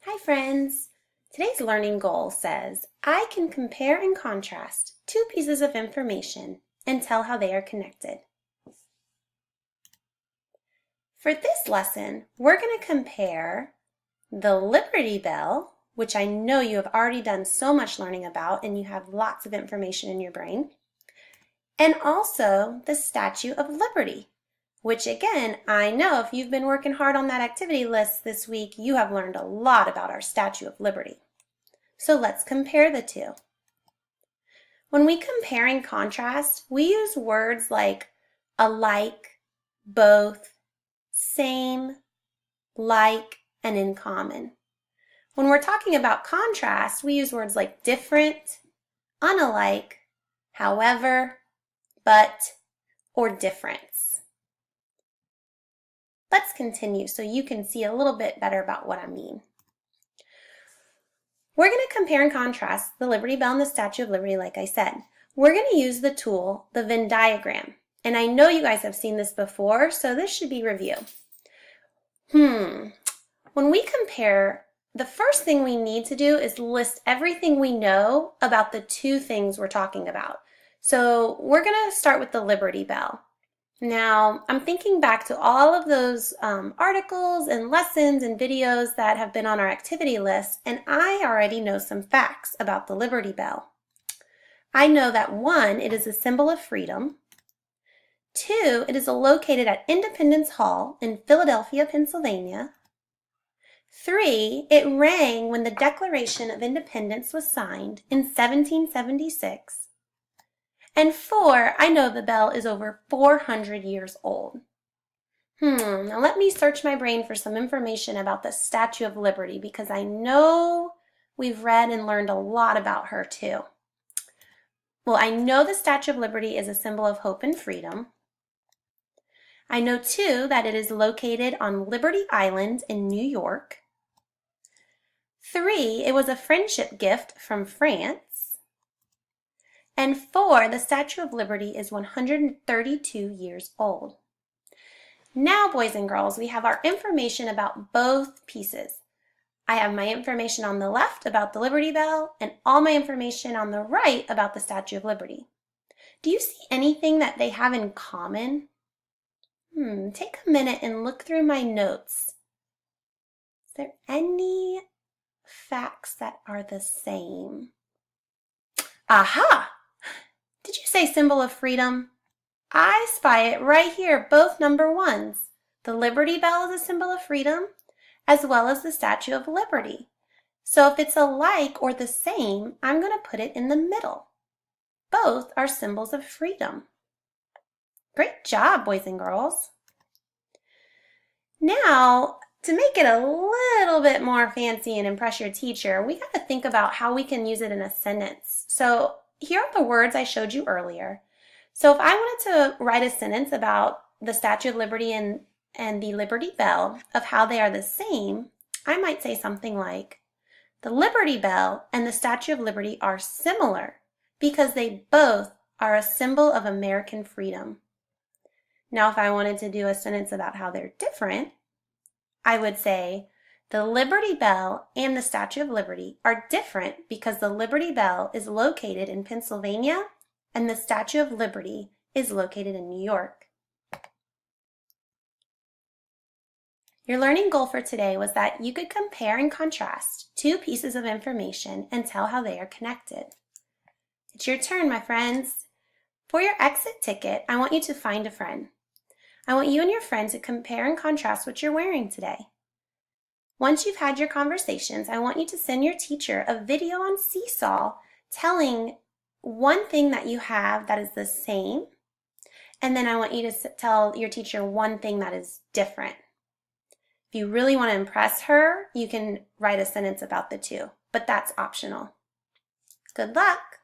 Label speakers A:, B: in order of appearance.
A: Hi friends! Today's learning goal says, I can compare and contrast two pieces of information and tell how they are connected. For this lesson, we're going to compare the Liberty Bell, which I know you have already done so much learning about and you have lots of information in your brain, and also the Statue of Liberty, which again, I know if you've been working hard on that activity list this week, you have learned a lot about our Statue of Liberty. So let's compare the two. When we compare and contrast, we use words like alike, both, same, like, and in common. When we're talking about contrast, we use words like different, unalike, however, but, or difference. Let's continue so you can see a little bit better about what I mean. We're going to compare and contrast the Liberty Bell and the Statue of Liberty, like I said. We're going to use the tool, the Venn diagram. And I know you guys have seen this before, so this should be review. When we compare, the first thing we need to do is list everything we know about the two things we're talking about. So we're going to start with the Liberty Bell. Now, I'm thinking back to all of those articles and lessons and videos that have been on our activity list, and I already know some facts about the Liberty Bell. I know that 1, it is a symbol of freedom. 2, it is located at Independence Hall in Philadelphia, Pennsylvania. 3, it rang when the Declaration of Independence was signed in 1776. And 4, I know the bell is over 400 years old. Now let me search my brain for some information about the Statue of Liberty because I know we've read and learned a lot about her too. Well, I know the Statue of Liberty is a symbol of hope and freedom. I know too that it is located on Liberty Island in New York. 3, it was a friendship gift from France. And 4, the Statue of Liberty is 132 years old. Now, boys and girls, we have our information about both pieces. I have my information on the left about the Liberty Bell and all my information on the right about the Statue of Liberty. Do you see anything that they have in common? Take a minute and look through my notes. Is there any facts that are the same? Aha! Did you say symbol of freedom? I spy it right here, both number 1s. The Liberty Bell is a symbol of freedom, as well as the Statue of Liberty. So if it's alike or the same, I'm going to put it in the middle. Both are symbols of freedom. Great job, boys and girls. Now, to make it a little bit more fancy and impress your teacher, we got to think about how we can use it in a sentence. So here are the words I showed you earlier. So if I wanted to write a sentence about the Statue of Liberty and the Liberty Bell, of how they are the same, I might say something like, the Liberty Bell and the Statue of Liberty are similar because they both are a symbol of American freedom. Now, if I wanted to do a sentence about how they're different, I would say, the Liberty Bell and the Statue of Liberty are different because the Liberty Bell is located in Pennsylvania and the Statue of Liberty is located in New York. Your learning goal for today was that you could compare and contrast two pieces of information and tell how they are connected. It's your turn, my friends. For your exit ticket, I want you to find a friend. I want you and your friend to compare and contrast what you're wearing today. Once you've had your conversations, I want you to send your teacher a video on Seesaw telling one thing that you have that is the same, and then I want you to tell your teacher one thing that is different. If you really want to impress her, you can write a sentence about the two, but that's optional. Good luck!